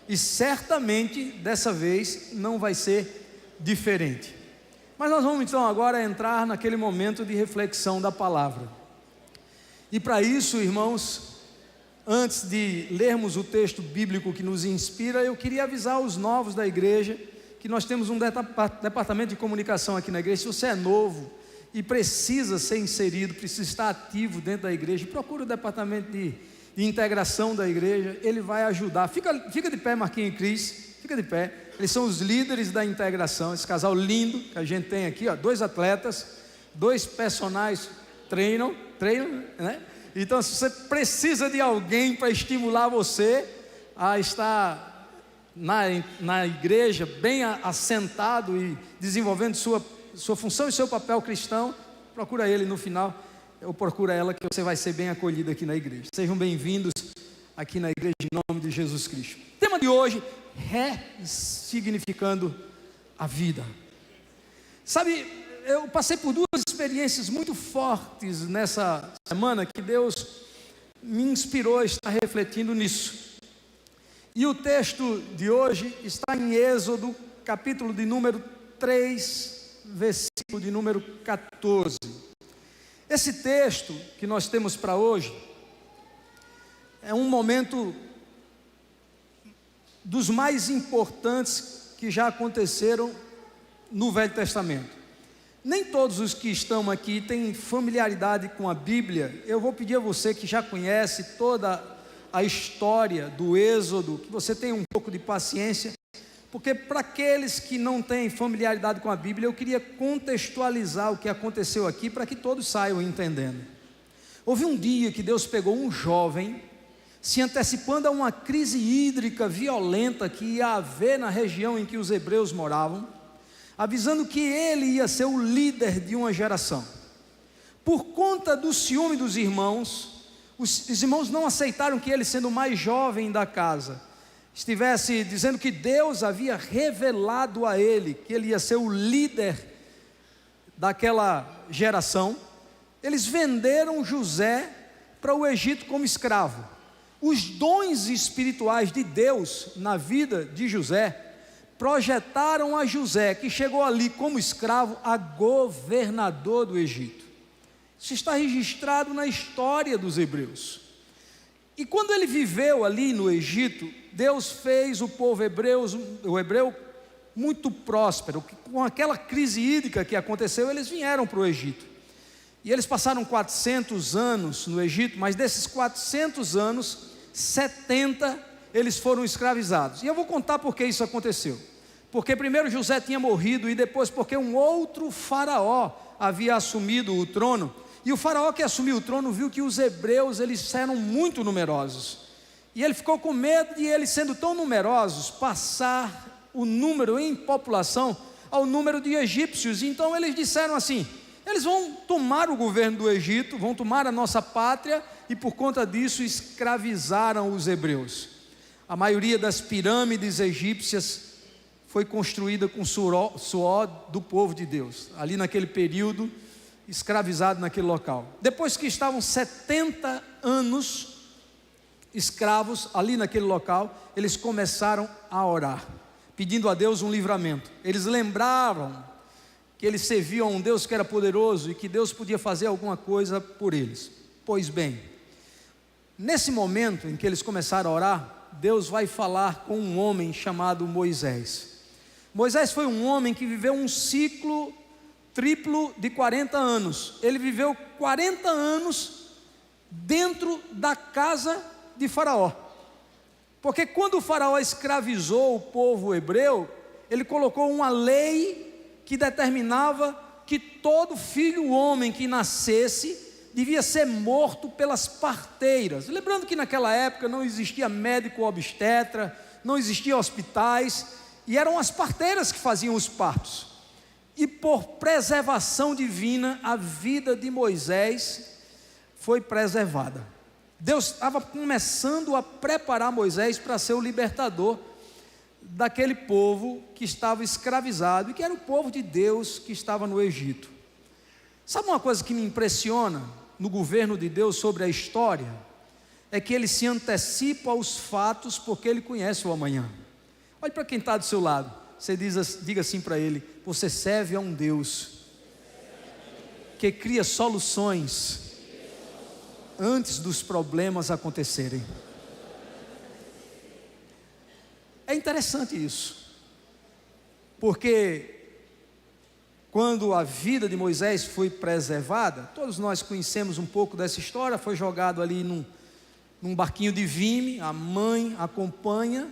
E certamente dessa vez não vai ser diferente. Mas nós vamos então agora entrar naquele momento de reflexão da palavra. E para isso, irmãos, antes de lermos o texto bíblico que nos inspira, eu queria avisar os novos da igreja que nós temos um departamento de comunicação aqui na igreja. Se você é novo e precisa ser inserido, precisa estar ativo dentro da igreja, procure o departamento de integração da igreja, ele vai ajudar. Fica de pé, Marquinhos e Cris, fica de pé. Eles são os líderes da integração, esse casal lindo que a gente tem aqui, ó, 2 atletas, 2 personagens treinam, né? Então, se você precisa de alguém para estimular você a estar na igreja, bem assentado e desenvolvendo sua função e seu papel cristão, procura ele no final, ou procura ela, que você vai ser bem acolhido aqui na igreja. Sejam bem-vindos aqui na igreja em nome de Jesus Cristo. O tema de hoje, ressignificando a vida. Sabe, eu passei por 2 experiências muito fortes nessa semana, que Deus me inspirou a estar refletindo nisso. E o texto de hoje está em Êxodo, capítulo de número 3, versículo de número 14. Esse texto que nós temos para hoje é um momento dos mais importantes que já aconteceram no Velho Testamento. Nem todos os que estão aqui têm familiaridade com a Bíblia. Eu vou pedir a você que já conhece toda a história do Êxodo, que você tenha um pouco de paciência, porque para aqueles que não têm familiaridade com a Bíblia, eu queria contextualizar o que aconteceu aqui, para que todos saiam entendendo. Houve um dia que Deus pegou um jovem, se antecipando a uma crise hídrica violenta que ia haver na região em que os hebreus moravam, avisando que ele ia ser o líder de uma geração. Por conta do ciúme dos irmãos, os irmãos não aceitaram que ele, sendo o mais jovem da casa, estivesse dizendo que Deus havia revelado a ele que ele ia ser o líder daquela geração. Eles venderam José para o Egito como escravo. Os dons espirituais de Deus na vida de José projetaram a José, que chegou ali como escravo, a governador do Egito. Isso está registrado na história dos hebreus. E quando ele viveu ali no Egito, Deus fez o povo hebreu muito próspero. Com aquela crise hídrica que aconteceu, eles vieram para o Egito. E eles passaram 400 anos no Egito, mas desses 400 anos, 70 eles foram escravizados. E eu vou contar por que isso aconteceu. Porque primeiro José tinha morrido, e depois porque um outro faraó havia assumido o trono. E o faraó que assumiu o trono viu que os hebreus, eles eram muito numerosos. E ele ficou com medo de eles, sendo tão numerosos, passar o número em população ao número de egípcios. Então eles disseram assim: eles vão tomar o governo do Egito, vão tomar a nossa pátria, e por conta disso escravizaram os hebreus. A maioria das pirâmides egípcias foi construída com suor do povo de Deus, ali naquele período, escravizado naquele local. Depois que estavam 70 anos escravos ali naquele local, eles começaram a orar, pedindo a Deus um livramento. Eles lembravam que eles serviam a um Deus que era poderoso e que Deus podia fazer alguma coisa por eles. Pois bem, nesse momento em que eles começaram a orar, Deus vai falar com um homem chamado Moisés. Moisés foi um homem que viveu um ciclo triplo de 40 anos. Ele viveu 40 anos dentro da casa de Faraó. Porque quando o Faraó escravizou o povo hebreu, ele colocou uma lei que determinava que todo filho homem que nascesse devia ser morto pelas parteiras. Lembrando que naquela época não existia médico obstetra, não existia hospitais, e eram as parteiras que faziam os partos. E por preservação divina, a vida de Moisés foi preservada. Deus estava começando a preparar Moisés para ser o libertador daquele povo que estava escravizado e que era o povo de Deus que estava no Egito. Sabe uma coisa que me impressiona no governo de Deus sobre a história? é que ele se antecipa aos fatos porque ele conhece o amanhã. Olhe para quem está do seu lado, diga assim para ele: você serve a um Deus que cria soluções antes dos problemas acontecerem. É interessante isso, porque quando a vida de Moisés foi preservada, todos nós conhecemos um pouco dessa história. Foi jogado ali num barquinho de vime, a mãe acompanha,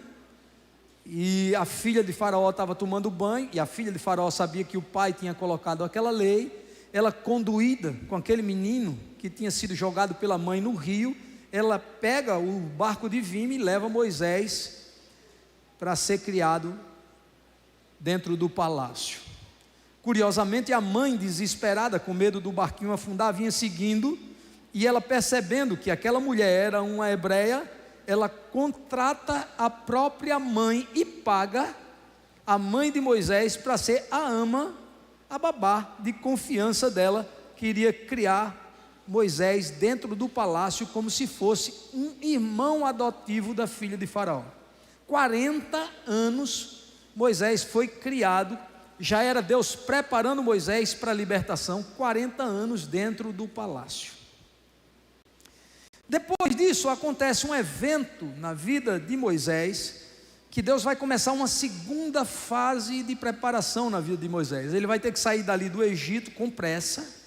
e a filha de Faraó estava tomando banho, e a filha de Faraó sabia que o pai tinha colocado aquela lei. Ela, conduída com aquele menino que tinha sido jogado pela mãe no rio, ela pega o barco de vime e leva Moisés para ser criado dentro do palácio. Curiosamente, a mãe, desesperada, com medo do barquinho afundar, vinha seguindo, e ela, percebendo que aquela mulher era uma hebreia, ela contrata a própria mãe e paga a mãe de Moisés para ser a ama, a babá de confiança dela, que iria criar Moisés dentro do palácio como se fosse um irmão adotivo da filha de Faraó. 40 anos Moisés foi criado. Já era Deus preparando Moisés para a libertação, 40 anos dentro do palácio. Depois disso acontece um evento na vida de Moisés, que Deus vai começar uma segunda fase de preparação na vida de Moisés. Ele vai ter que sair dali do Egito com pressa,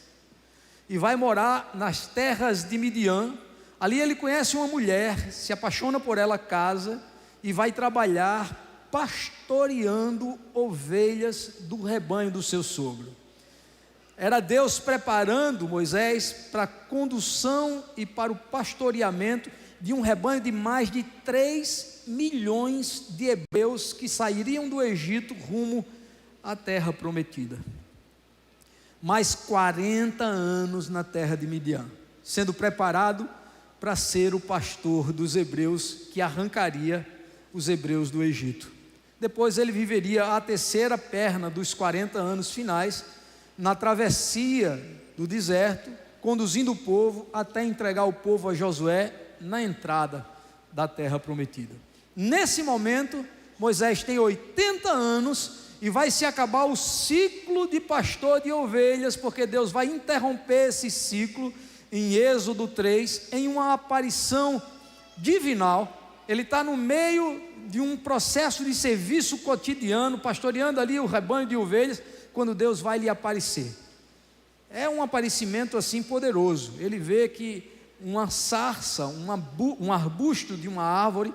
e vai morar nas terras de Midian. Ali ele conhece uma mulher, se apaixona por ela, casa, e vai trabalhar pastoreando ovelhas do rebanho do seu sogro. Era Deus preparando Moisés para a condução e para o pastoreamento de um rebanho de mais de 3 milhões de hebreus que sairiam do Egito rumo à terra prometida. Mais 40 anos na terra de Midian, sendo preparado para ser o pastor dos hebreus que arrancaria os hebreus do Egito. Depois ele viveria a terceira perna dos 40 anos finais, na travessia do deserto, conduzindo o povo até entregar o povo a Josué na entrada da terra prometida. Nesse momento, Moisés tem 80 anos e vai se acabar o ciclo de pastor de ovelhas, porque Deus vai interromper esse ciclo em Êxodo 3, em uma aparição divinal. Ele está no meio de um processo de serviço cotidiano, pastoreando ali o rebanho de ovelhas, quando Deus vai lhe aparecer. É um aparecimento assim poderoso. Ele vê que uma sarça, um arbusto de uma árvore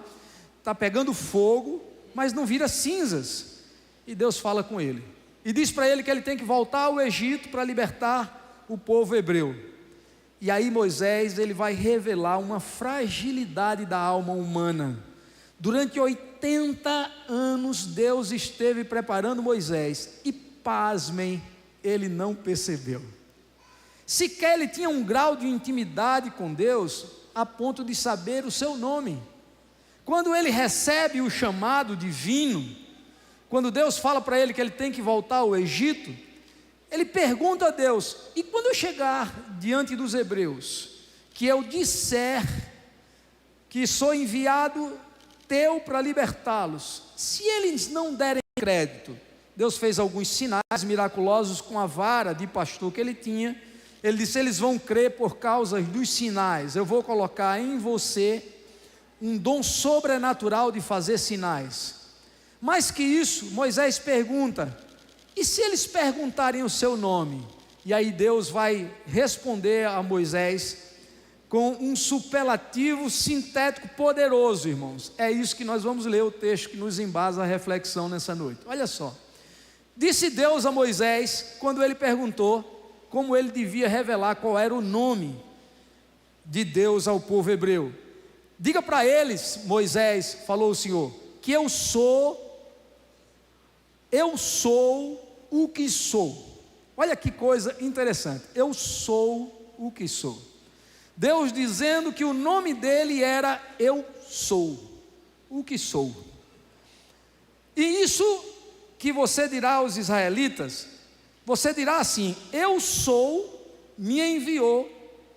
está pegando fogo, mas não vira cinzas. E Deus fala com ele e diz para ele que ele tem que voltar ao Egito para libertar o povo hebreu. E aí Moisés, ele vai revelar uma fragilidade da alma humana. Durante 80 anos Deus esteve preparando Moisés, e pasmem, ele não percebeu. Sequer ele tinha um grau de intimidade com Deus a ponto de saber o seu nome. Quando ele recebe o chamado divino, quando Deus fala para ele que ele tem que voltar ao Egito, ele pergunta a Deus: e quando eu chegar diante dos hebreus, que eu disser que sou enviado teu para libertá-los, se eles não derem crédito? Deus fez alguns sinais miraculosos com a vara de pastor que ele tinha. Ele disse: eles vão crer por causa dos sinais. Eu vou colocar em você um dom sobrenatural de fazer sinais. Mais que isso, Moisés pergunta: e se eles perguntarem o seu nome? E aí Deus vai responder a Moisés com um superlativo sintético poderoso, irmãos. É isso que nós vamos ler, o texto que nos embasa a reflexão nessa noite. Olha só. Disse Deus a Moisés, quando ele perguntou como ele devia revelar qual era o nome de Deus ao povo hebreu: diga para eles, Moisés, falou o Senhor, que eu sou o que sou. Olha que coisa interessante, eu sou o que sou. Deus dizendo que o nome dele era eu sou, o que sou. E isso que você dirá aos israelitas, você dirá assim: eu sou, me enviou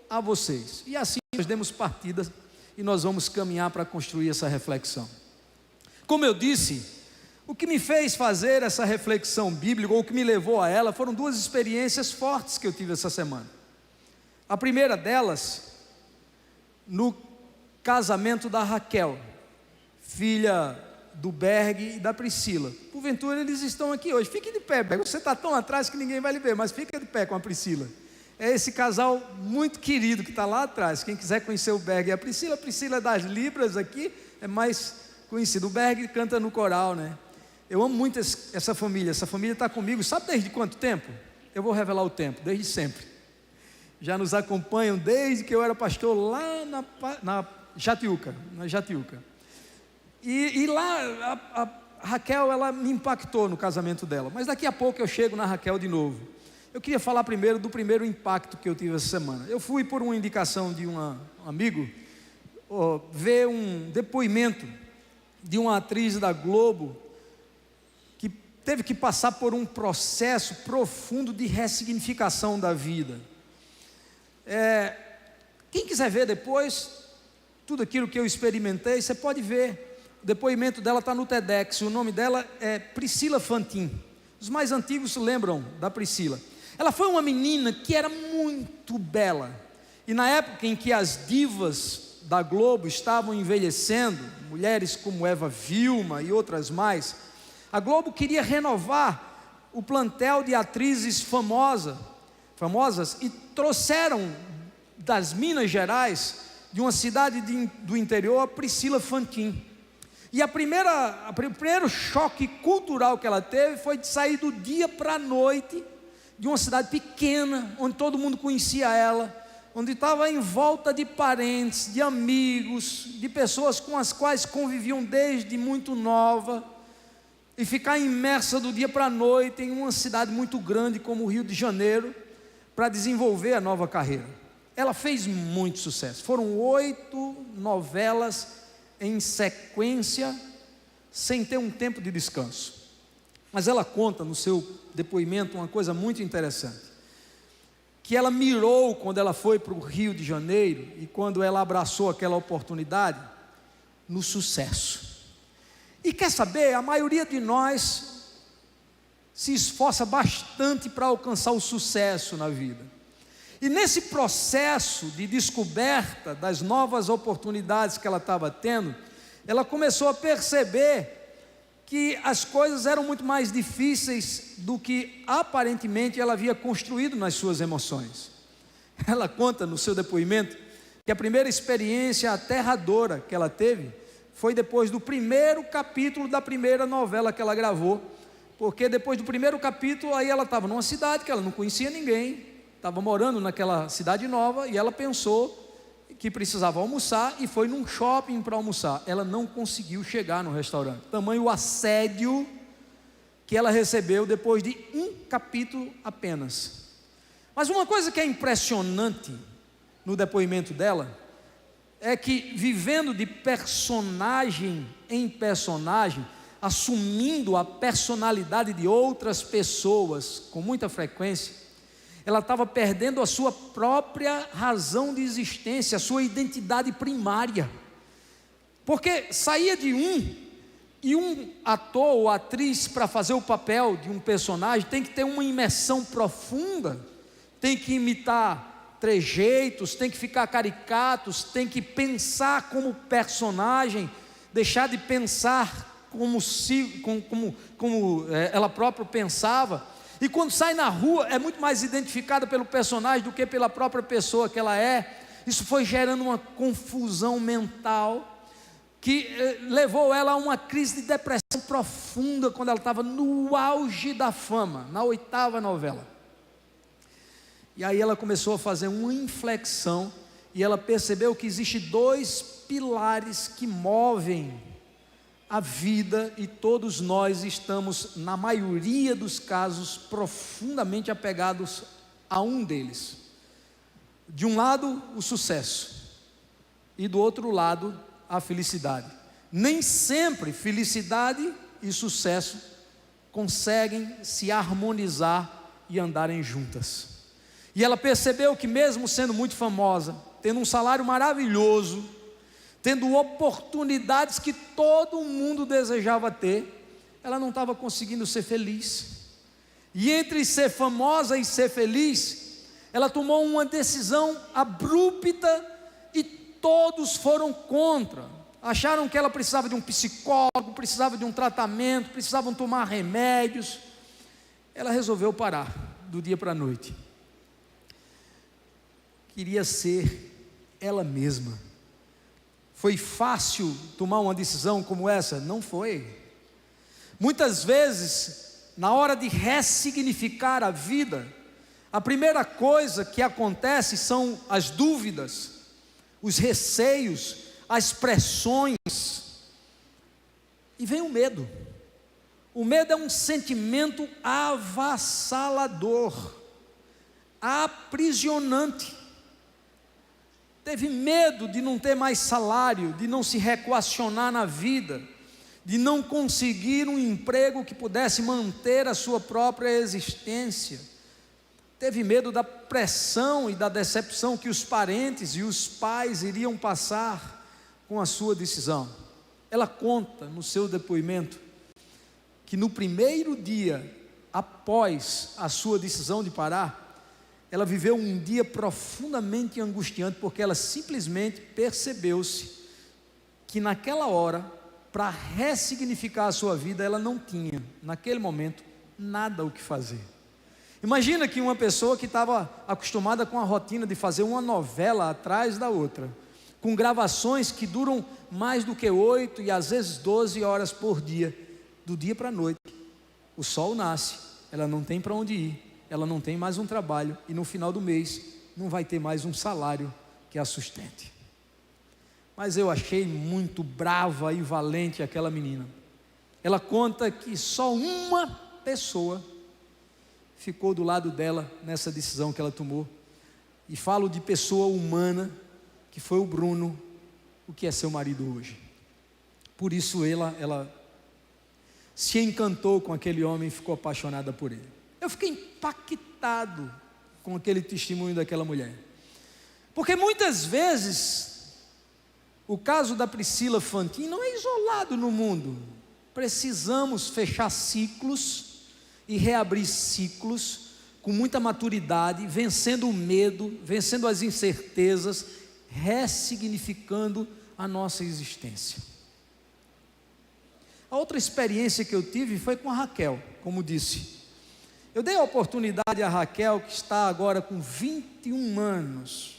a vocês. E assim nós demos partida e nós vamos caminhar para construir essa reflexão. Como eu disse, o que me fez fazer essa reflexão bíblica, ou o que me levou a ela, foram duas experiências fortes que eu tive essa semana. A primeira delas, no casamento da Raquel, filha do Berg e da Priscila. Porventura eles estão aqui hoje. Fique de pé, Berg. Você está tão atrás que ninguém vai lhe ver, mas fica de pé com a Priscila. É esse casal muito querido que está lá atrás. Quem quiser conhecer o Berg e a Priscila é das Libras aqui, é mais conhecido. O Berg canta no coral, né? Eu amo muito essa família está comigo, sabe desde quanto tempo? Eu vou revelar o tempo, desde sempre. Já nos acompanham desde que eu era pastor lá na Jatiuca. E lá a Raquel, ela me impactou no casamento dela, mas daqui a pouco eu chego na Raquel de novo. Eu queria falar primeiro do primeiro impacto que eu tive essa semana. Eu fui, por uma indicação de um amigo, ver um depoimento de uma atriz da Globo, que teve que passar por um processo profundo de ressignificação da vida. Quem quiser ver depois, tudo aquilo que eu experimentei, você pode ver. O depoimento dela está no TEDx, o nome dela é Priscila Fantin. Os mais antigos se lembram da Priscila. Ela foi uma menina que era muito bela, e na época em que as divas da Globo estavam envelhecendo, mulheres como Eva Vilma e outras mais, a Globo queria renovar o plantel de atrizes famosas, e trouxeram das Minas Gerais, de uma cidade do interior, a Priscila Fantin. E o primeiro choque cultural que ela teve foi de sair do dia para a noite, de uma cidade pequena, onde todo mundo conhecia ela, onde estava em volta de parentes, de amigos, de pessoas com as quais conviviam desde muito nova, e ficar imersa do dia para a noite em uma cidade muito grande como o Rio de Janeiro, para desenvolver a nova carreira. Ela fez muito sucesso, foram 8 novelas em sequência, sem ter um tempo de descanso. Mas ela conta no seu depoimento uma coisa muito interessante, que ela mirou quando ela foi para o Rio de Janeiro, e quando ela abraçou aquela oportunidade, no sucesso. E quer saber, a maioria de nós se esforça bastante para alcançar o sucesso na vida. E nesse processo de descoberta das novas oportunidades que ela estava tendo, ela começou a perceber que as coisas eram muito mais difíceis do que aparentemente ela havia construído nas suas emoções. Ela conta no seu depoimento que a primeira experiência aterradora que ela teve foi depois do primeiro capítulo da primeira novela que ela gravou, porque depois do primeiro capítulo, aí ela estava numa cidade que ela não conhecia ninguém, estava morando naquela cidade nova, e ela pensou que precisava almoçar, e foi num shopping para almoçar. Ela não conseguiu chegar no restaurante, tamanho assédio que ela recebeu depois de um capítulo apenas. Mas uma coisa que é impressionante no depoimento dela, é que vivendo de personagem em personagem, assumindo a personalidade de outras pessoas com muita frequência, ela estava perdendo a sua própria razão de existência, a sua identidade primária, porque saía de e um ator ou atriz, para fazer o papel de um personagem, tem que ter uma imersão profunda, tem que imitar trejeitos, tem que ficar caricatos, tem que pensar como personagem, deixar de pensar como ela própria pensava. E quando sai na rua, é muito mais identificada pelo personagem do que pela própria pessoa que ela é. Isso foi gerando uma confusão mental, que levou ela a uma crise de depressão profunda, quando ela estava no auge da fama, na 8ª novela. E aí ela começou a fazer uma inflexão, e ela percebeu que existem 2 pilares que movem a vida, e todos nós estamos, na maioria dos casos, profundamente apegados a um deles. De um lado, o sucesso, e do outro lado, a felicidade. Nem sempre felicidade e sucesso conseguem se harmonizar e andarem juntas. E ela percebeu que, mesmo sendo muito famosa, tendo um salário maravilhoso, tendo oportunidades que todo mundo desejava ter, ela não estava conseguindo ser feliz. E entre ser famosa e ser feliz, ela tomou uma decisão abrupta e todos foram contra. Acharam que ela precisava de um psicólogo, precisava de um tratamento, precisavam tomar remédios. Ela resolveu parar do dia para a noite. Queria ser ela mesma. Foi fácil tomar uma decisão como essa? Não foi. Muitas vezes, na hora de ressignificar a vida, a primeira coisa que acontece são as dúvidas, os receios, as pressões, e vem o medo. O medo é um sentimento avassalador, aprisionante. Teve medo de não ter mais salário, de não se reequacionar na vida, de não conseguir um emprego que pudesse manter a sua própria existência. Teve medo da pressão e da decepção que os parentes e os pais iriam passar com a sua decisão. Ela conta no seu depoimento que no primeiro dia após a sua decisão de parar, ela viveu um dia profundamente angustiante, porque ela simplesmente percebeu-se que naquela hora, para ressignificar a sua vida, ela não tinha, naquele momento, nada o que fazer. Imagina que uma pessoa que estava acostumada com a rotina de fazer uma novela atrás da outra, com gravações que duram mais do que 8 e às vezes 12 horas por dia, do dia para a noite, o sol nasce, ela não tem para onde ir, ela não tem mais um trabalho e no final do mês não vai ter mais um salário que a sustente. Mas eu achei muito brava e valente aquela menina. Ela conta que só uma pessoa ficou do lado dela nessa decisão que ela tomou. E falo de pessoa humana, que foi o Bruno, o que é seu marido hoje. Por isso ela se encantou com aquele homem e ficou apaixonada por ele. Eu fiquei impactado com aquele testemunho daquela mulher. Porque muitas vezes, o caso da Priscila Fantin não é isolado no mundo. Precisamos fechar ciclos e reabrir ciclos com muita maturidade, vencendo o medo, vencendo as incertezas, ressignificando a nossa existência. A outra experiência que eu tive foi com a Raquel, como disse. Eu dei a oportunidade a Raquel, que está agora com 21 anos,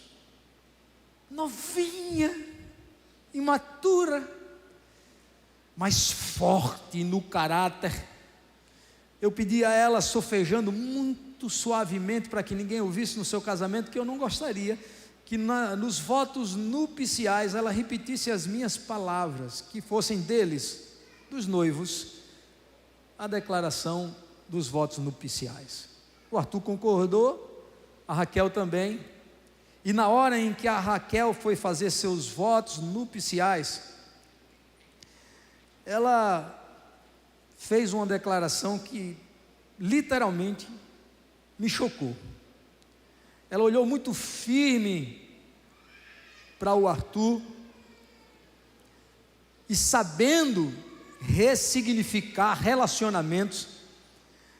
novinha, imatura, mas forte no caráter. Eu pedi a ela, sofejando muito suavemente, para que ninguém ouvisse no seu casamento, que eu não gostaria que nos votos nupciais ela repetisse as minhas palavras, que fossem deles, dos noivos, a declaração dos votos nupciais. O Arthur concordou, a Raquel também, e na hora em que a Raquel foi fazer seus votos nupciais, ela fez uma declaração que literalmente me chocou. Ela olhou muito firme para o Arthur e, sabendo ressignificar relacionamentos,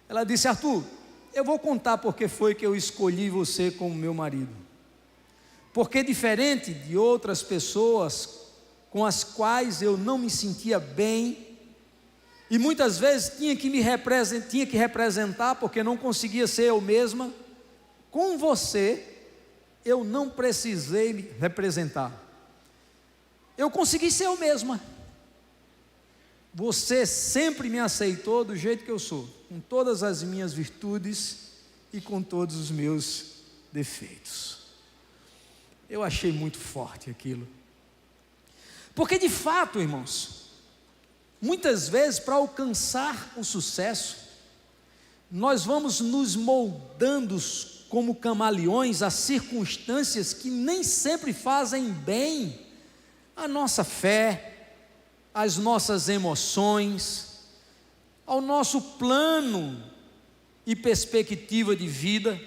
ela disse: Arthur, eu vou contar porque foi que eu escolhi você como meu marido. Porque diferente de outras pessoas com as quais eu não me sentia bem, e muitas vezes tinha que representar porque não conseguia ser eu mesma, com você eu não precisei me representar. Eu consegui ser eu mesma. Você sempre me aceitou do jeito que eu sou, com todas as minhas virtudes e com todos os meus defeitos. Eu achei muito forte aquilo. Porque de fato, irmãos, muitas vezes para alcançar o sucesso, nós vamos nos moldando como camaleões a circunstâncias que nem sempre fazem bem à nossa fé, às nossas emoções, ao nosso plano e perspectiva de vida.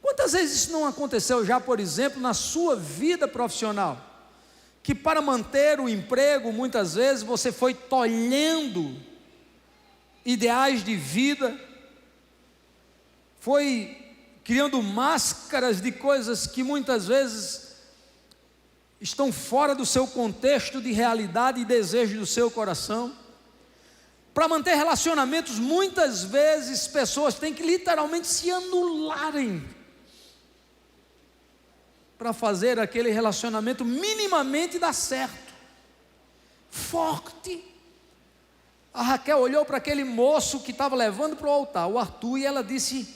Quantas vezes isso não aconteceu já, por exemplo, na sua vida profissional? que para manter o emprego, muitas vezes você foi tolhendo ideais de vida, foi criando máscaras de coisas que muitas vezes estão fora do seu contexto de realidade e desejo do seu coração. Para manter relacionamentos, muitas vezes pessoas têm que literalmente se anularem para fazer aquele relacionamento minimamente dar certo. Forte. A Raquel olhou para aquele moço que estava levando para o altar, o Arthur, e ela disse: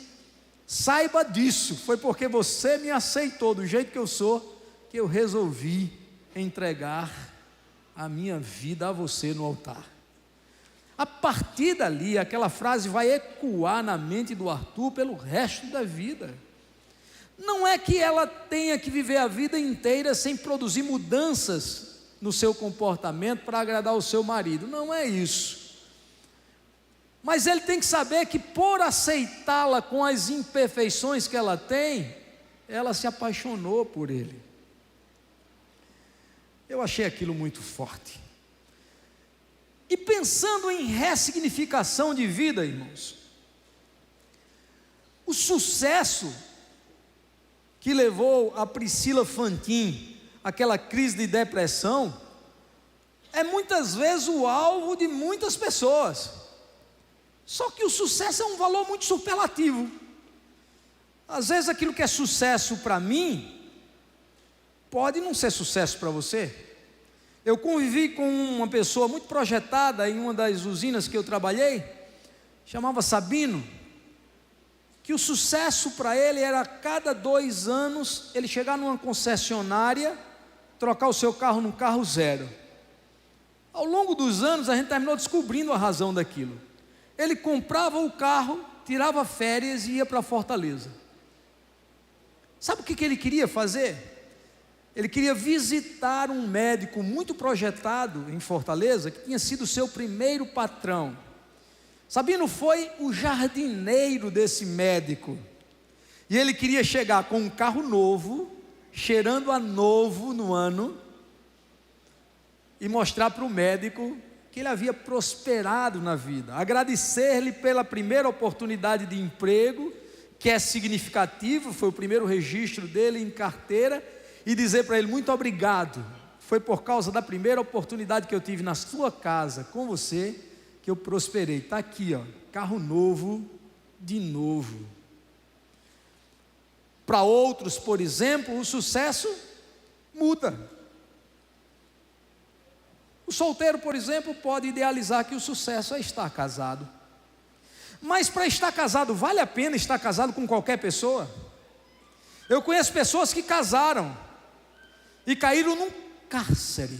saiba disso, foi porque você me aceitou do jeito que eu sou, que eu resolvi entregar a minha vida a você no altar. A partir dali, aquela frase vai ecoar na mente do Arthur pelo resto da vida. Não é que ela tenha que viver a vida inteira sem produzir mudanças no seu comportamento para agradar o seu marido, não é isso. Mas ele tem que saber que por aceitá-la com as imperfeições que ela tem, ela se apaixonou por ele. Eu achei aquilo muito forte. E pensando em ressignificação de vida, irmãos, o sucesso que levou a Priscila Fantin àquela crise de depressão é muitas vezes o alvo de muitas pessoas. Só que o sucesso é um valor muito superlativo. Às vezes aquilo que é sucesso para mim pode não ser sucesso para você. Eu convivi com uma pessoa muito projetada em uma das usinas que eu trabalhei, chamava Sabino, que o sucesso para ele era a cada 2 anos ele chegar numa concessionária, trocar o seu carro num carro zero. Ao longo dos anos a gente terminou descobrindo a razão daquilo. Ele comprava o carro, tirava férias e ia para Fortaleza. Sabe o que ele queria fazer? Ele queria visitar um médico muito projetado em Fortaleza, que tinha sido seu primeiro patrão. Sabino foi o jardineiro desse médico, e ele queria chegar com um carro novo, cheirando a novo no ano, e mostrar para o médico que ele havia prosperado na vida, agradecer-lhe pela primeira oportunidade de emprego, que é significativo, foi o primeiro registro dele em carteira, e dizer para ele: muito obrigado, foi por causa da primeira oportunidade que eu tive na sua casa, com você, que eu prosperei. Está aqui, ó, carro novo, de novo. Para outros, por exemplo, o sucesso muda. O solteiro, por exemplo, pode idealizar que o sucesso é estar casado. Mas para estar casado, vale a pena estar casado com qualquer pessoa? Eu conheço pessoas que casaram e caíram num cárcere.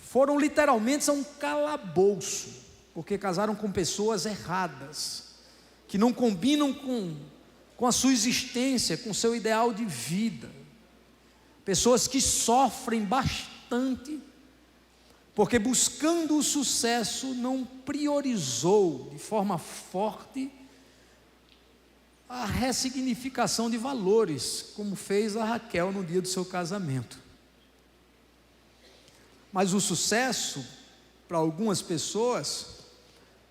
Foram literalmente a um calabouço, porque casaram com pessoas erradas, que não combinam com a sua existência, com o seu ideal de vida. Pessoas que sofrem bastante, porque buscando o sucesso não priorizou de forma forte a ressignificação de valores, como fez a Raquel no dia do seu casamento. Mas o sucesso, para algumas pessoas,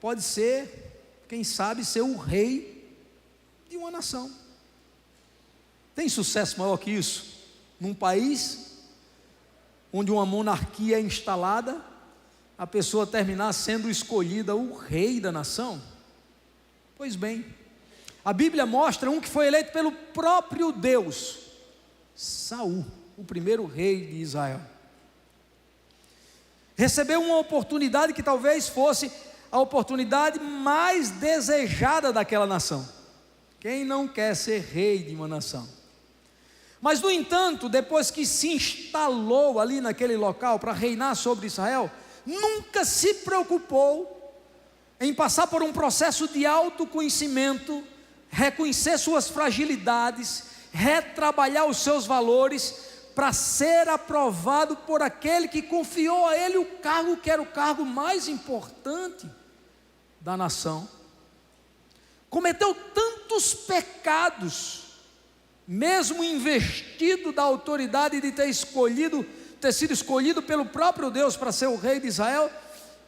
pode ser, quem sabe, ser o rei de uma nação. Tem sucesso maior que isso? Num país onde uma monarquia é instalada, a pessoa terminar sendo escolhida o rei da nação? Pois bem, a Bíblia mostra um que foi eleito pelo próprio Deus, Saul, o primeiro rei de Israel. Recebeu uma oportunidade que talvez fosse a oportunidade mais desejada daquela nação. Quem não quer ser rei de uma nação? Mas, no entanto, depois que se instalou ali naquele local para reinar sobre Israel, nunca se preocupou em passar por um processo de autoconhecimento, reconhecer suas fragilidades, retrabalhar os seus valores, para ser aprovado por aquele que confiou a ele o cargo que era o cargo mais importante da nação. Cometeu tantos pecados mesmo investido da autoridade de ter sido escolhido pelo próprio Deus para ser o rei de Israel,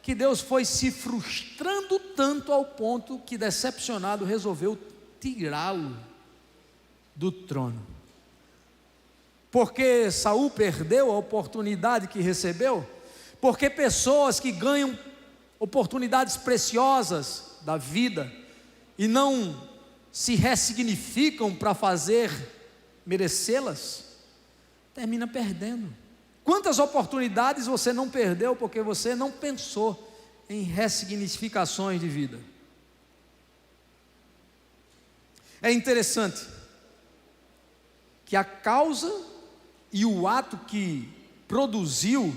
que Deus foi se frustrando tanto ao ponto que, decepcionado, resolveu tirá-lo do trono. Porque Saul perdeu a oportunidade que recebeu? Porque pessoas que ganham oportunidades preciosas da vida e não se ressignificam para merecê-las, termina perdendo. Quantas oportunidades você não perdeu porque você não pensou em ressignificações de vida? É interessante que a causa e o ato que produziu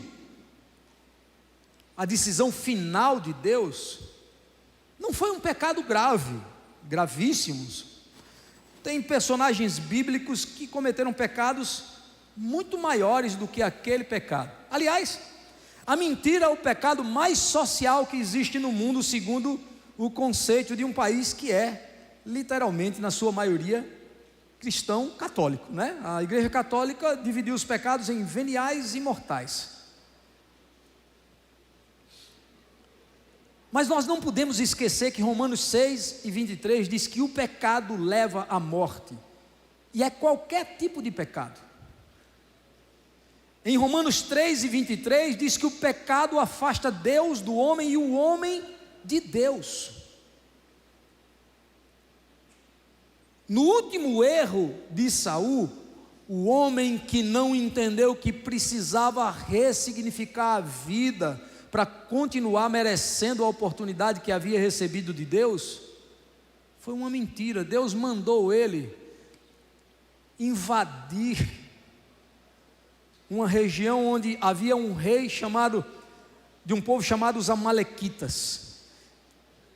a decisão final de Deus não foi um pecado gravíssimos. Tem personagens bíblicos que cometeram pecados muito maiores do que aquele pecado. Aliás, a mentira é o pecado mais social que existe no mundo, segundo o conceito de um país que é, literalmente, na sua maioria, cristão católico, né? A Igreja Católica dividiu os pecados em veniais e mortais. Mas nós não podemos esquecer que Romanos 6:23 diz que o pecado leva à morte, e é qualquer tipo de pecado. Em Romanos 3:23 diz que o pecado afasta Deus do homem e o homem de Deus. No último erro de Saul, o homem que não entendeu que precisava ressignificar a vida para continuar merecendo a oportunidade que havia recebido de Deus, foi uma mentira. Deus mandou ele invadir uma região onde havia um rei de um povo chamado os Amalequitas.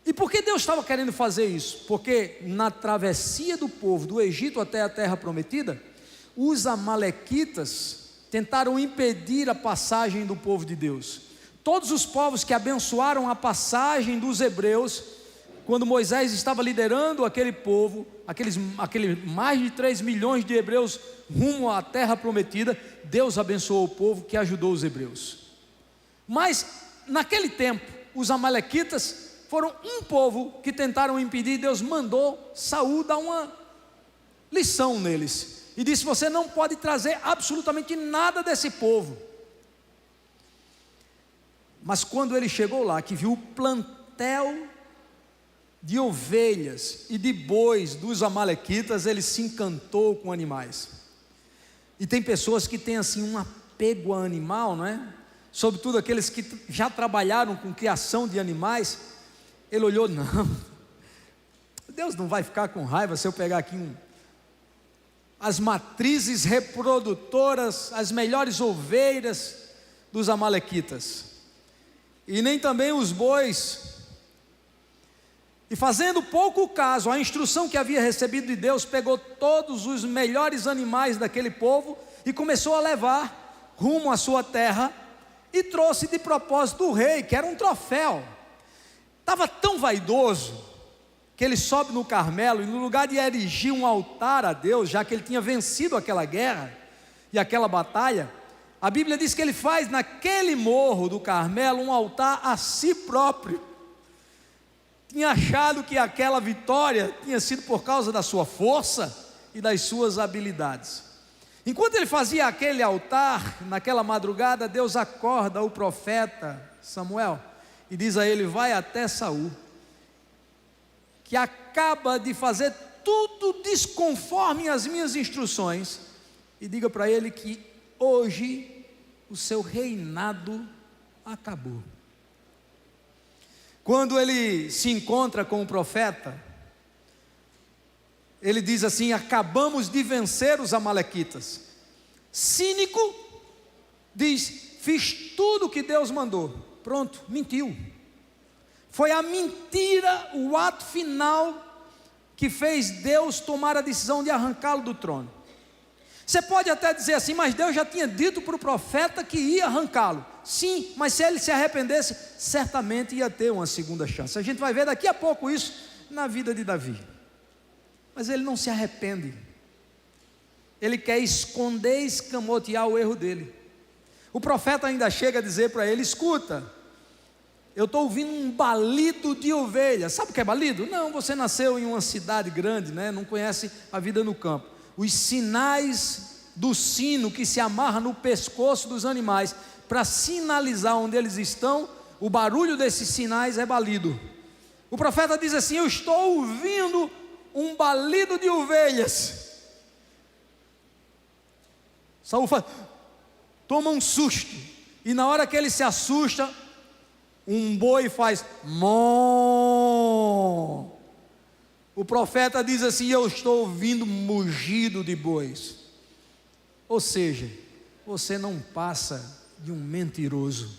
E por que Deus estava querendo fazer isso? Porque na travessia do povo do Egito até a terra prometida, os Amalequitas tentaram impedir a passagem do povo de Deus. Todos os povos que abençoaram a passagem dos hebreus, quando Moisés estava liderando aquele povo, aquele mais de 3 milhões de hebreus rumo à terra prometida, Deus abençoou o povo que ajudou os hebreus. Mas naquele tempo, os Amalequitas foram um povo que tentaram impedir, e Deus mandou Saul dar uma lição neles, e disse: você não pode trazer absolutamente nada desse povo. Mas quando ele chegou lá, que viu o plantel de ovelhas e de bois dos Amalequitas, ele se encantou com animais. E tem pessoas que têm assim um apego a animal, não é? Sobretudo aqueles que já trabalharam com criação de animais. Ele olhou: não, Deus não vai ficar com raiva se eu pegar aqui as matrizes reprodutoras, as melhores ovelhas dos Amalequitas, e nem também os bois. E fazendo pouco caso à instrução que havia recebido de Deus, pegou todos os melhores animais daquele povo e começou a levar rumo à sua terra, e trouxe de propósito o rei, que era um troféu. Estava tão vaidoso que ele sobe no Carmelo, e no lugar de erigir um altar a Deus, já que ele tinha vencido aquela guerra e aquela batalha, a Bíblia diz que ele faz naquele morro do Carmelo um altar a si próprio. Tinha achado que aquela vitória tinha sido por causa da sua força e das suas habilidades. Enquanto ele fazia aquele altar, naquela madrugada, Deus acorda o profeta Samuel e diz a ele: vai até Saul, que acaba de fazer tudo desconforme as minhas instruções, e diga para ele que hoje o seu reinado acabou. Quando ele se encontra com o profeta, ele diz assim: acabamos de vencer os Amalequitas. Cínico, diz: fiz tudo o que Deus mandou. Pronto, mentiu. Foi a mentira, o ato final, que fez Deus tomar a decisão de arrancá-lo do trono. Você pode até dizer assim: mas Deus já tinha dito para o profeta que ia arrancá-lo. Sim, mas se ele se arrependesse, certamente ia ter uma segunda chance. A gente vai ver daqui a pouco isso na vida de Davi. Mas ele não se arrepende. ele quer esconder, escamotear o erro dele. O profeta ainda chega a dizer para ele: escuta, eu estou ouvindo um balido de ovelhas. Sabe o que é balido? Não, você nasceu em uma cidade grande, né? Não conhece a vida no campo. Os sinais do sino que se amarra no pescoço dos animais para sinalizar onde eles estão, o barulho desses sinais é balido. O profeta diz assim: eu estou ouvindo um balido de ovelhas. Saul toma um susto, e na hora que ele se assusta, um boi faz mó. O profeta diz assim: eu estou ouvindo mugido de bois. Ou seja, você não passa de um mentiroso.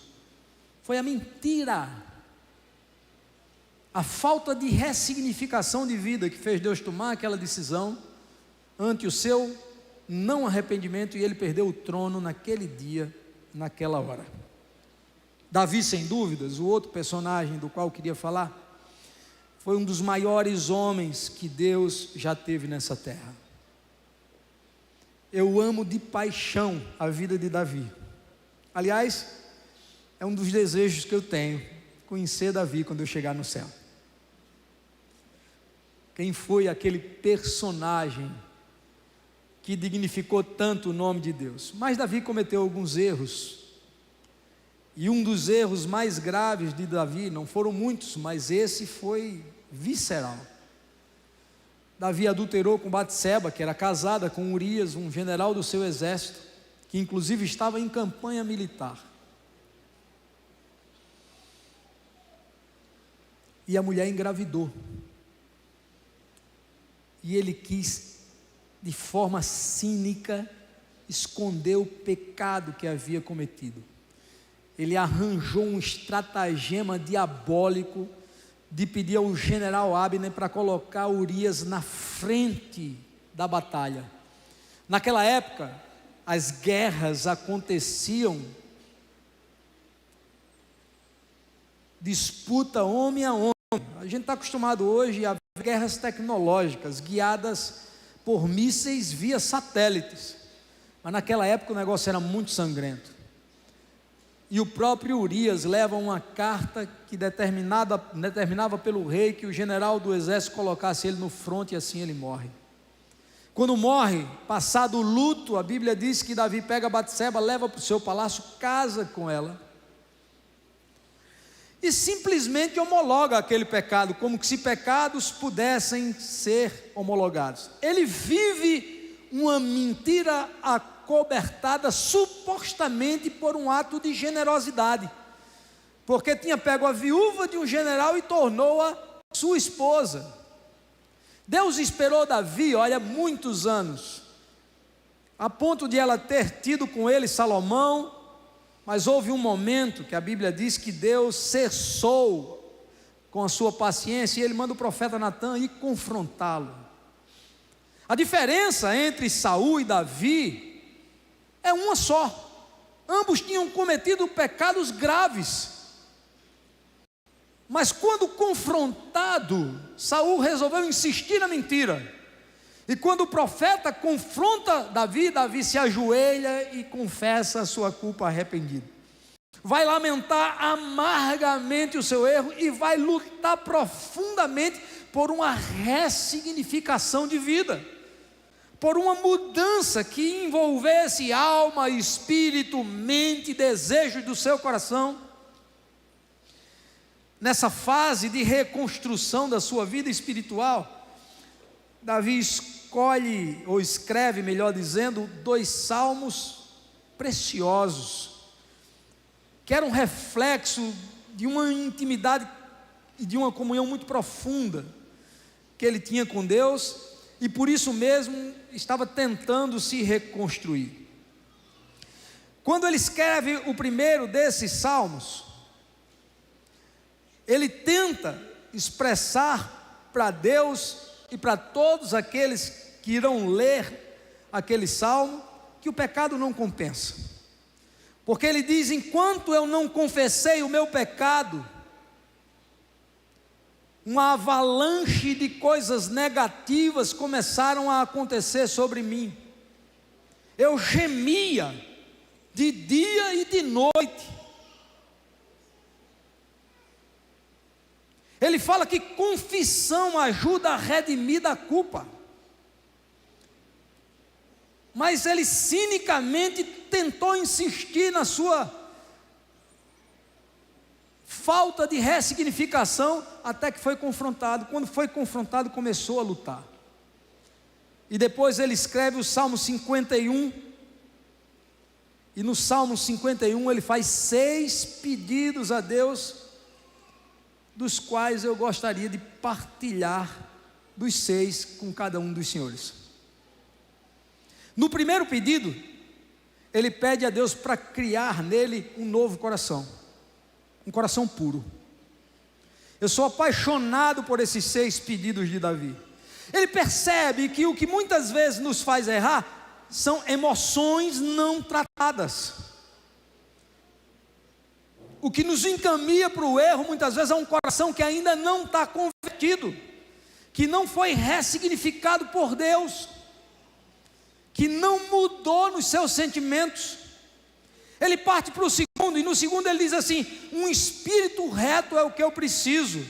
Foi a mentira, a falta de ressignificação de vida que fez Deus tomar aquela decisão ante o seu não arrependimento, e ele perdeu o trono naquele dia, naquela hora. Davi, sem dúvidas, o outro personagem do qual eu queria falar, foi um dos maiores homens que Deus já teve nessa terra. Eu amo de paixão a vida de Davi. Aliás, é um dos desejos que eu tenho, conhecer Davi quando eu chegar no céu. Quem foi aquele personagem que dignificou tanto o nome de Deus? Mas Davi cometeu alguns erros, e um dos erros mais graves de Davi, não foram muitos, mas esse foi visceral. Davi adulterou com Batseba, que era casada com Urias, um general do seu exército, que inclusive estava em campanha militar. E a mulher engravidou, e ele quis, de forma cínica, esconder o pecado que havia cometido. Ele arranjou um estratagema diabólico de pedir ao general Abner para colocar Urias na frente da batalha. Naquela época, as guerras aconteciam, disputa homem a homem. A gente está acostumado hoje a ver guerras tecnológicas, guiadas por mísseis via satélites, mas naquela época o negócio era muito sangrento, e o próprio Urias leva uma carta que determinava pelo rei que o general do exército colocasse ele no fronte, e assim ele morre. Quando morre, passado o luto, a Bíblia diz que Davi pega Batseba, leva para o seu palácio, casa com ela, e simplesmente homologa aquele pecado, como que se pecados pudessem ser homologados. Ele vive uma mentira acobertada, supostamente por um ato de generosidade, porque tinha pego a viúva de um general e tornou-a sua esposa. Deus esperou Davi, olha, muitos anos, a ponto de ela ter tido com ele Salomão, mas houve um momento que a Bíblia diz que Deus cessou com a sua paciência, e ele manda o profeta Natã ir confrontá-lo. A diferença entre Saul e Davi é uma só: ambos tinham cometido pecados graves, mas quando confrontado, Saul resolveu insistir na mentira, e quando o profeta confronta Davi, Davi se ajoelha e confessa a sua culpa arrependido. Vai lamentar amargamente o seu erro e vai lutar profundamente por uma ressignificação de vida, por uma mudança que envolvesse alma, espírito, mente, desejo do seu coração. Nessa fase de reconstrução da sua vida espiritual, Davi escolhe, ou escreve, melhor dizendo, 2 salmos preciosos, que eram um reflexo de uma intimidade e de uma comunhão muito profunda que ele tinha com Deus, e por isso mesmo estava tentando se reconstruir. Quando ele escreve o primeiro desses salmos, ele tenta expressar para Deus e para todos aqueles que irão ler aquele salmo, que o pecado não compensa, porque ele diz: enquanto eu não confessei o meu pecado, uma avalanche de coisas negativas começaram a acontecer sobre mim. eu gemia de dia e de noite. Ele fala que confissão ajuda a redimir da culpa. Mas ele cinicamente tentou insistir na sua falta de ressignificação, até que foi confrontado. Quando foi confrontado, começou a lutar. E depois ele escreve o Salmo 51. E no Salmo 51 ele faz 6 pedidos a Deus, dos quais eu gostaria de partilhar dos 6 com cada um dos senhores. No primeiro pedido, ele pede a Deus para criar nele um novo coração, um coração puro. Eu sou apaixonado por esses 6 pedidos de Davi. Ele percebe que o que muitas vezes nos faz errar são emoções não tratadas. O que nos encaminha para o erro muitas vezes é um coração que ainda não está convertido, que não foi ressignificado por Deus, que não mudou nos seus sentimentos. Ele parte para o segundo, e no segundo ele diz assim: um espírito reto é o que eu preciso.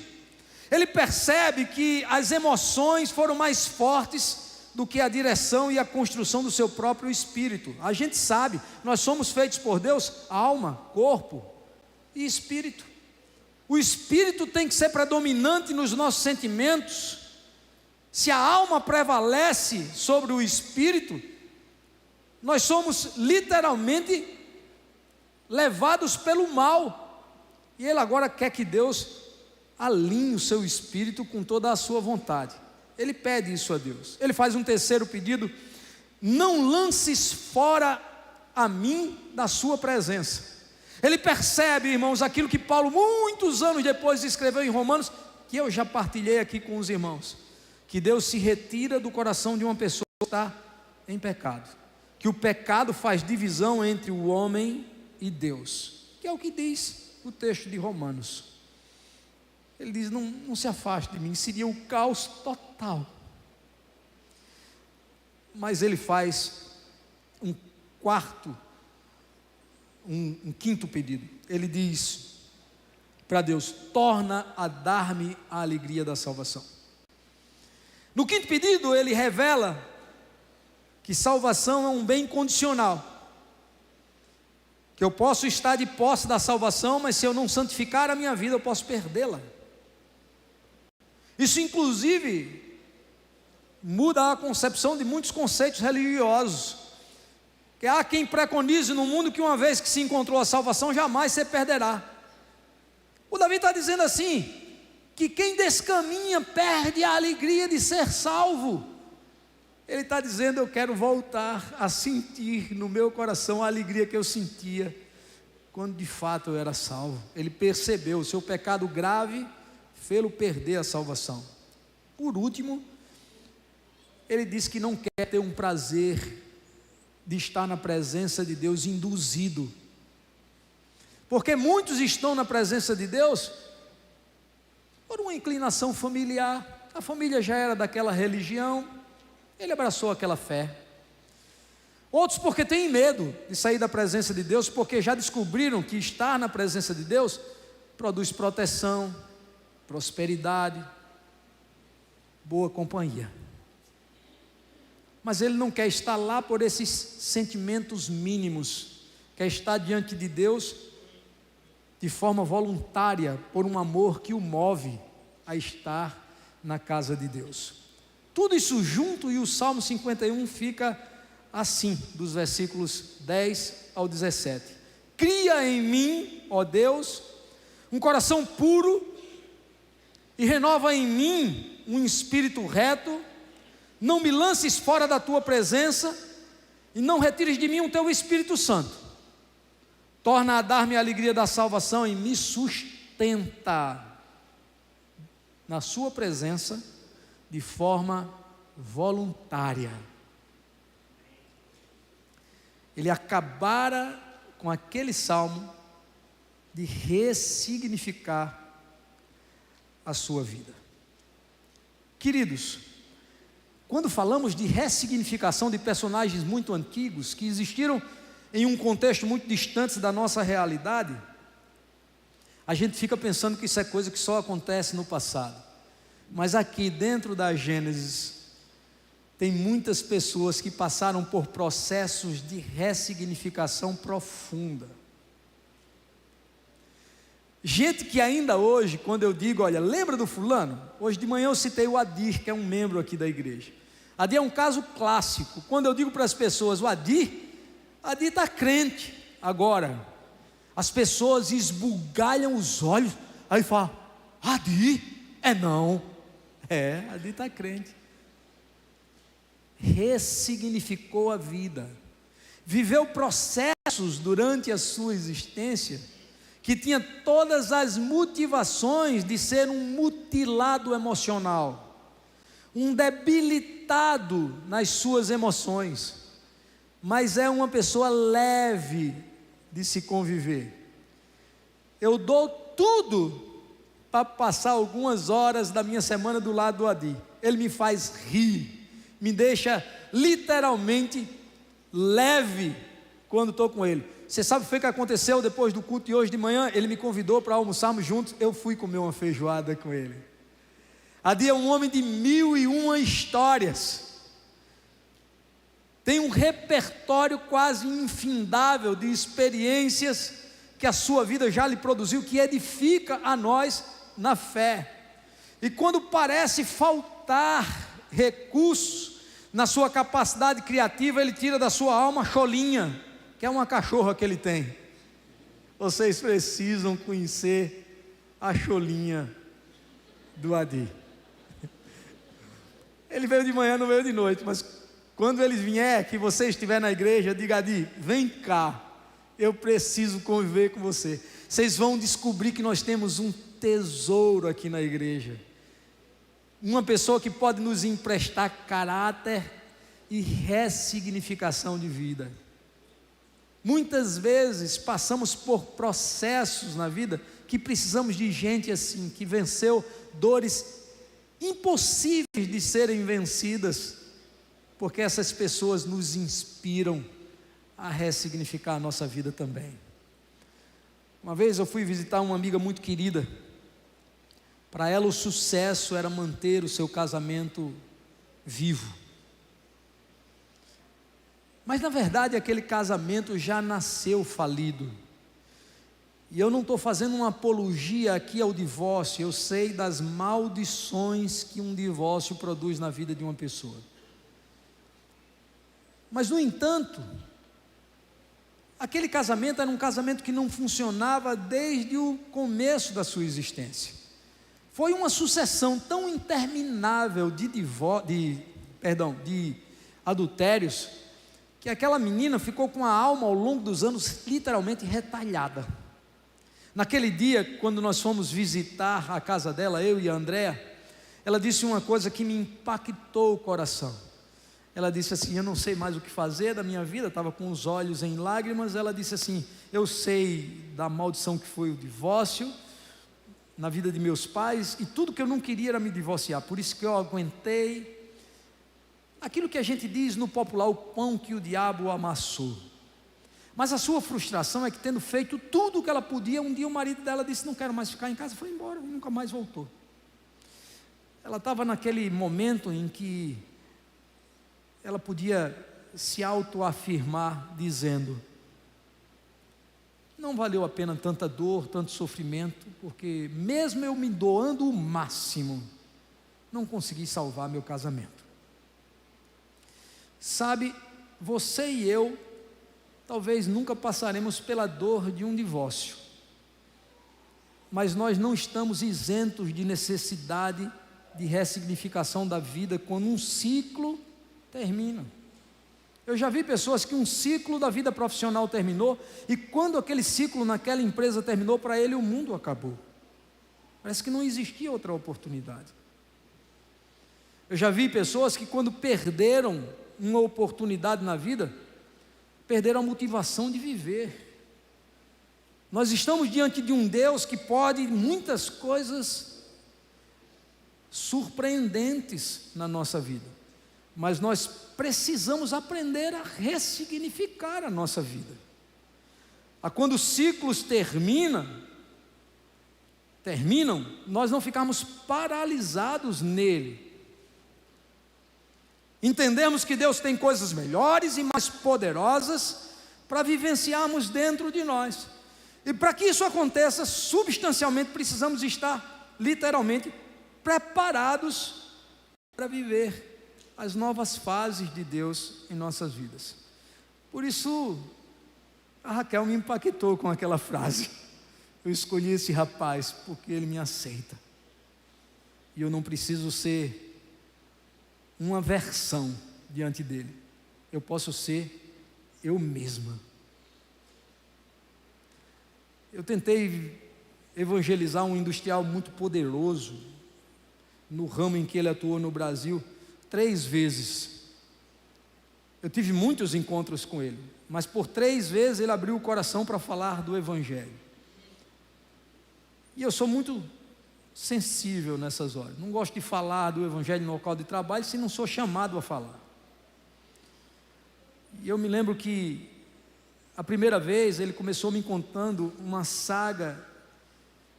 Ele percebe que as emoções foram mais fortes do que a direção e a construção do seu próprio espírito. A gente sabe, nós somos feitos por Deus, alma, corpo e espírito. O espírito tem que ser predominante nos nossos sentimentos. Se a alma prevalece sobre o espírito, nós somos literalmente levados pelo mal. E ele agora quer que Deus alinhe o seu espírito com toda a sua vontade. Ele pede isso a Deus. Ele faz um terceiro pedido: não lances fora a mim da sua presença. Ele percebe, irmãos, aquilo que Paulo muitos anos depois escreveu em Romanos, que eu já partilhei aqui com os irmãos, que Deus se retira do coração de uma pessoa que está em pecado, que o pecado faz divisão entre o homem e Deus, que é o que diz o texto de Romanos. Ele diz: não se afaste de mim, seria o caos total. Mas ele faz um quinto pedido. Ele diz para Deus: torna a dar-me a alegria da salvação. No quinto pedido ele revela que salvação é um bem condicional, que eu posso estar de posse da salvação, mas se eu não santificar a minha vida, eu posso perdê-la. Isso inclusive muda a concepção de muitos conceitos religiosos, que há quem preconize no mundo que uma vez que se encontrou a salvação, jamais se perderá. O Davi está dizendo assim, que quem descaminha perde a alegria de ser salvo. Ele está dizendo: eu quero voltar a sentir no meu coração a alegria que eu sentia quando de fato eu era salvo. Ele percebeu o seu pecado grave, fê-lo perder a salvação. Por último, ele diz que não quer ter um prazer de estar na presença de Deus induzido, porque muitos estão na presença de Deus por uma inclinação familiar. A família já era daquela religião, ele abraçou aquela fé. Outros porque têm medo de sair da presença de Deus, porque já descobriram que estar na presença de Deus produz proteção, prosperidade, boa companhia. Mas ele não quer estar lá por esses sentimentos mínimos, quer estar diante de Deus de forma voluntária, por um amor que o move a estar na casa de Deus. Tudo isso junto, e o Salmo 51 fica assim, dos versículos 10 ao 17: cria em mim, ó Deus, um coração puro, e renova em mim um espírito reto. Não me lances fora da tua presença, e não retires de mim o teu Espírito Santo. Torna a dar-me a alegria da salvação e me sustenta na sua presença de forma voluntária. Ele acabara com aquele salmo de ressignificar a sua vida. Queridos, quando falamos de ressignificação de personagens muito antigos, que existiram em um contexto muito distante da nossa realidade, a gente fica pensando que isso é coisa que só acontece no passado. Mas aqui dentro da Gênesis, tem muitas pessoas que passaram por processos de ressignificação profunda. Gente que ainda hoje, quando eu digo, olha, lembra do fulano? Hoje de manhã eu citei o Adir, que é um membro aqui da igreja. Adir é um caso clássico. Quando eu digo para as pessoas, o Adir está crente agora. As pessoas esbugalham os olhos, aí fala, Adir? Não. Adir está crente. Ressignificou a vida. Viveu processos durante a sua existência que tinha todas as motivações de ser um mutilado emocional, um debilitado nas suas emoções, mas é uma pessoa leve de se conviver. Eu dou tudo para passar algumas horas da minha semana do lado do Adir. Ele me faz rir, me deixa literalmente leve quando estou com ele. Você sabe o que foi que aconteceu depois do culto de hoje de manhã? Ele me convidou para almoçarmos juntos, eu fui comer uma feijoada com ele. Adir é um homem de 1001 histórias, tem um repertório quase infindável de experiências que a sua vida já lhe produziu, que edifica a nós na fé. E quando parece faltar recursos na sua capacidade criativa, ele tira da sua alma a cholinha, que é uma cachorra que ele tem. Vocês precisam conhecer a cholinha do Adir. Ele veio de manhã, não veio de noite, mas quando ele vier, que você estiver na igreja, diga, Adir, vem cá, eu preciso conviver com você. Vocês vão descobrir que nós temos um tesouro aqui na igreja, uma pessoa que pode nos emprestar caráter e ressignificação de vida. Muitas vezes passamos por processos na vida que precisamos de gente assim, que venceu dores impossíveis de serem vencidas, porque essas pessoas nos inspiram a ressignificar a nossa vida também. Uma vez eu fui visitar uma amiga muito querida. Para ela o sucesso era manter o seu casamento vivo. Mas na verdade aquele casamento já nasceu falido. E eu não estou fazendo uma apologia aqui ao divórcio, eu sei das maldições que um divórcio produz na vida de uma pessoa. Mas no entanto, aquele casamento era um casamento que não funcionava desde o começo da sua existência. Foi uma sucessão tão interminável de adultérios, que aquela menina ficou com a alma ao longo dos anos literalmente retalhada. Naquele dia, quando nós fomos visitar a casa dela, eu e a Andréa, ela disse uma coisa que me impactou o coração. Ela disse assim, eu não sei mais o que fazer da minha vida, estava com os olhos em lágrimas. Ela disse assim, eu sei da maldição que foi o divórcio na vida de meus pais, e tudo que eu não queria era me divorciar, por isso que eu aguentei aquilo que a gente diz no popular, o pão que o diabo amassou. Mas a sua frustração é que, tendo feito tudo o que ela podia, um dia o marido dela disse, não quero mais ficar em casa, foi embora e nunca mais voltou. Ela estava naquele momento em que ela podia se autoafirmar dizendo, não valeu a pena tanta dor, tanto sofrimento, porque mesmo eu me doando o máximo, não consegui salvar meu casamento. Sabe, você e eu, talvez nunca passaremos pela dor de um divórcio, mas nós não estamos isentos de necessidade de ressignificação da vida quando um ciclo termina. Eu já vi pessoas que um ciclo da vida profissional terminou, e quando aquele ciclo naquela empresa terminou, para ele o mundo acabou. Parece que não existia outra oportunidade. Eu já vi pessoas que, quando perderam uma oportunidade na vida, perderam a motivação de viver. Nós estamos diante de um Deus que pode muitas coisas surpreendentes na nossa vida. mas nós precisamos aprender a ressignificar a nossa vida. Quando os ciclos terminam, nós não ficarmos paralisados nele. Entendemos que Deus tem coisas melhores e mais poderosas para vivenciarmos dentro de nós. E para que isso aconteça, substancialmente precisamos estar literalmente preparados para viver as novas fases de Deus em nossas vidas. Por isso, a Raquel me impactou com aquela frase. Eu escolhi esse rapaz porque ele me aceita. E eu não preciso ser uma versão diante dele. Eu posso ser eu mesma. Eu tentei evangelizar um industrial muito poderoso no ramo em que ele atuou no Brasil 3 vezes. Eu tive muitos encontros com ele, mas por 3 vezes ele abriu o coração para falar do Evangelho. E eu sou muito sensível nessas horas. Não gosto de falar do Evangelho no local de trabalho se não sou chamado a falar. E eu me lembro que a primeira vez ele começou me contando uma saga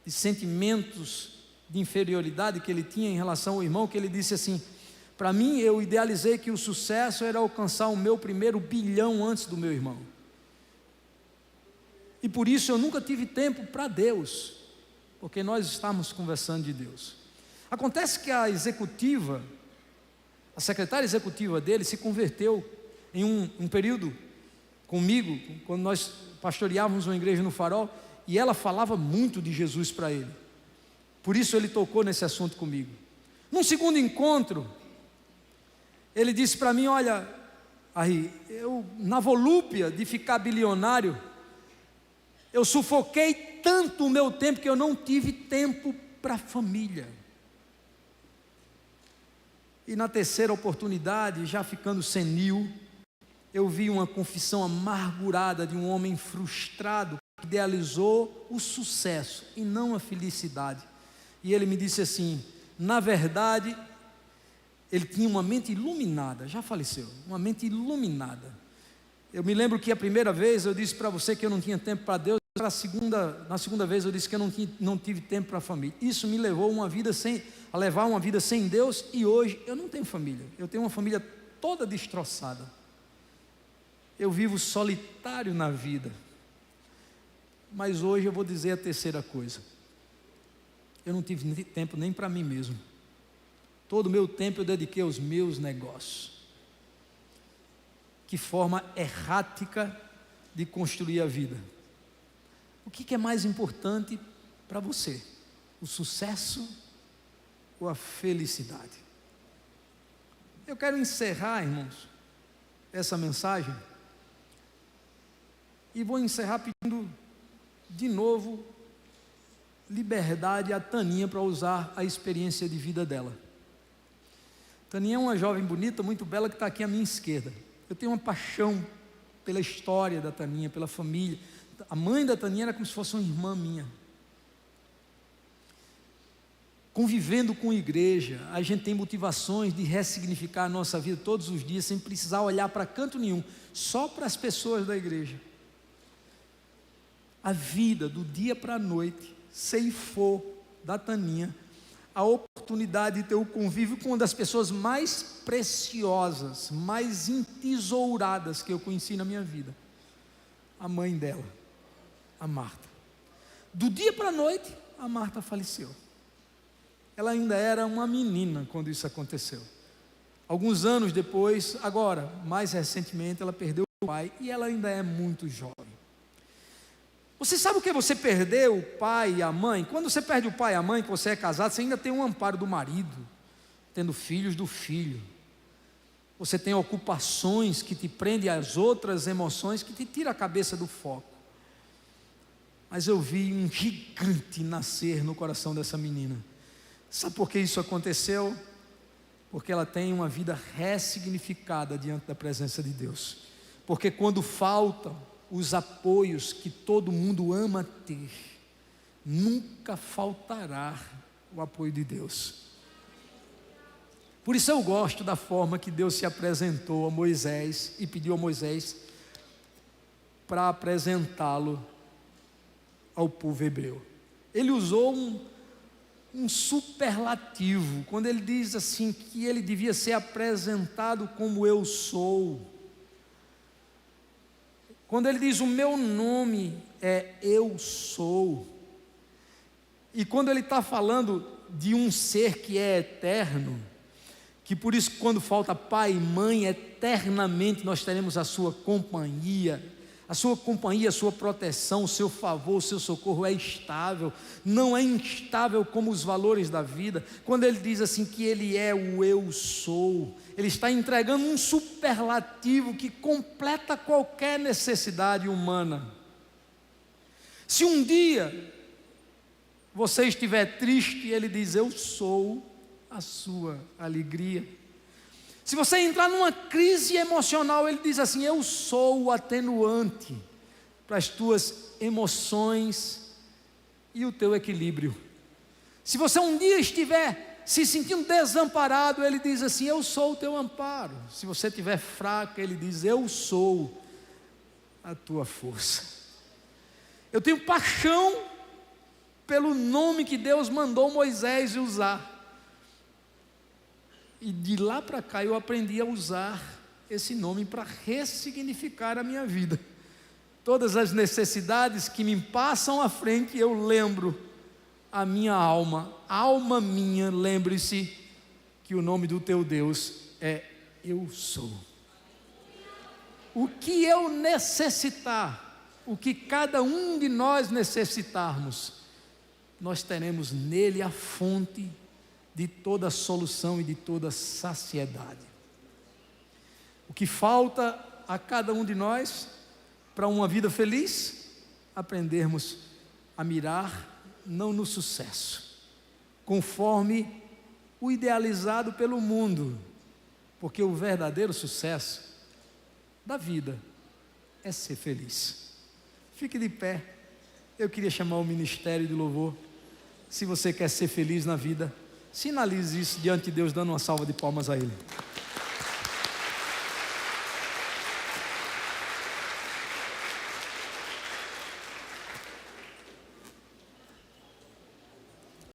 de sentimentos de inferioridade que ele tinha em relação ao irmão, que ele disse assim: para mim, eu idealizei que o sucesso era alcançar o meu primeiro bilhão antes do meu irmão. E por isso eu nunca tive tempo para Deus, porque nós estávamos conversando de Deus. Acontece que a secretária executiva dele se converteu em um período comigo, quando nós pastoreávamos uma igreja no Farol, e ela falava muito de Jesus para ele. Por isso ele tocou nesse assunto comigo. Num segundo encontro, ele disse para mim: olha, Ari, eu na volúpia de ficar bilionário, eu sufoquei tanto o meu tempo que eu não tive tempo para a família. E na terceira oportunidade, já ficando senil, eu vi uma confissão amargurada de um homem frustrado que idealizou o sucesso e não a felicidade. E ele me disse assim: na verdade, ele tinha uma mente iluminada, já faleceu, uma mente iluminada. Eu me lembro que a primeira vez eu disse para você que eu não tinha tempo para Deus, na segunda vez eu disse que eu não tive tempo para a família. Isso me levou a levar uma vida sem Deus, e hoje eu não tenho família, eu tenho uma família toda destroçada. Eu vivo solitário na vida. Mas hoje eu vou dizer a terceira coisa: eu não tive tempo nem para mim mesmo. Todo o meu tempo eu dediquei aos meus negócios. Que forma errática de construir a vida. O que é mais importante para você? O sucesso ou a felicidade? Eu quero encerrar, irmãos, essa mensagem, e vou encerrar pedindo de novo liberdade a Taninha para usar a experiência de vida dela. Taninha é uma jovem bonita, muito bela, que está aqui à minha esquerda. Eu tenho uma paixão pela história da Taninha, pela família. A mãe da Taninha era como se fosse uma irmã minha. Convivendo com a igreja, a gente tem motivações de ressignificar a nossa vida todos os dias, sem precisar olhar para canto nenhum, só para as pessoas da igreja. A vida, do dia para a noite, ceifou da Taninha a oportunidade de ter o convívio com uma das pessoas mais preciosas, mais entesouradas que eu conheci na minha vida. A mãe dela, a Marta. Do dia para a noite, a Marta faleceu. Ela ainda era uma menina quando isso aconteceu. Alguns anos depois, agora, mais recentemente, ela perdeu o pai, e ela ainda é muito jovem. Você sabe o que é você perder o pai e a mãe? Quando você perde o pai e a mãe, que você é casado, você ainda tem um amparo do marido, tendo filhos do filho. Você tem ocupações que te prendem às outras emoções, que te tiram a cabeça do foco. Mas eu vi um gigante nascer no coração dessa menina. Sabe por que isso aconteceu? Porque ela tem uma vida ressignificada diante da presença de Deus. Porque quando faltam os apoios que todo mundo ama ter, nunca faltará o apoio de Deus. Por isso eu gosto da forma que Deus se apresentou a Moisés e pediu a Moisés para apresentá-lo ao povo hebreu. Ele usou um superlativo, quando ele diz assim que ele devia ser apresentado como eu sou. Quando ele diz o meu nome é eu sou. E quando ele está falando de um ser que é eterno, que por isso quando falta pai e mãe, eternamente nós teremos a sua companhia, a sua proteção, o seu favor, o seu socorro é estável, não é instável como os valores da vida. Quando ele diz assim que ele é o eu sou, ele está entregando um superlativo que completa qualquer necessidade humana. Se um dia você estiver triste, ele diz, eu sou a sua alegria. Se você entrar numa crise emocional, ele diz assim, eu sou o atenuante para as tuas emoções e o teu equilíbrio. Se você um dia estiver se sentindo desamparado, ele diz assim, eu sou o teu amparo. Se você estiver fraco, ele diz, eu sou a tua força. Eu tenho paixão pelo nome que Deus mandou Moisés usar. E de lá para cá eu aprendi a usar esse nome para ressignificar a minha vida. Todas as necessidades que me passam à frente, eu lembro a minha alma minha, lembre-se que o nome do teu Deus é eu sou. O que eu necessitar, o que cada um de nós necessitarmos, nós teremos nele a fonte de toda solução e de toda saciedade. O que falta a cada um de nós para uma vida feliz? Aprendermos a mirar não no sucesso, conforme o idealizado pelo mundo, porque o verdadeiro sucesso da vida é ser feliz. Fique de pé. Eu queria chamar o ministério de louvor. Se você quer ser feliz na vida, sinalize isso diante de Deus, dando uma salva de palmas a Ele.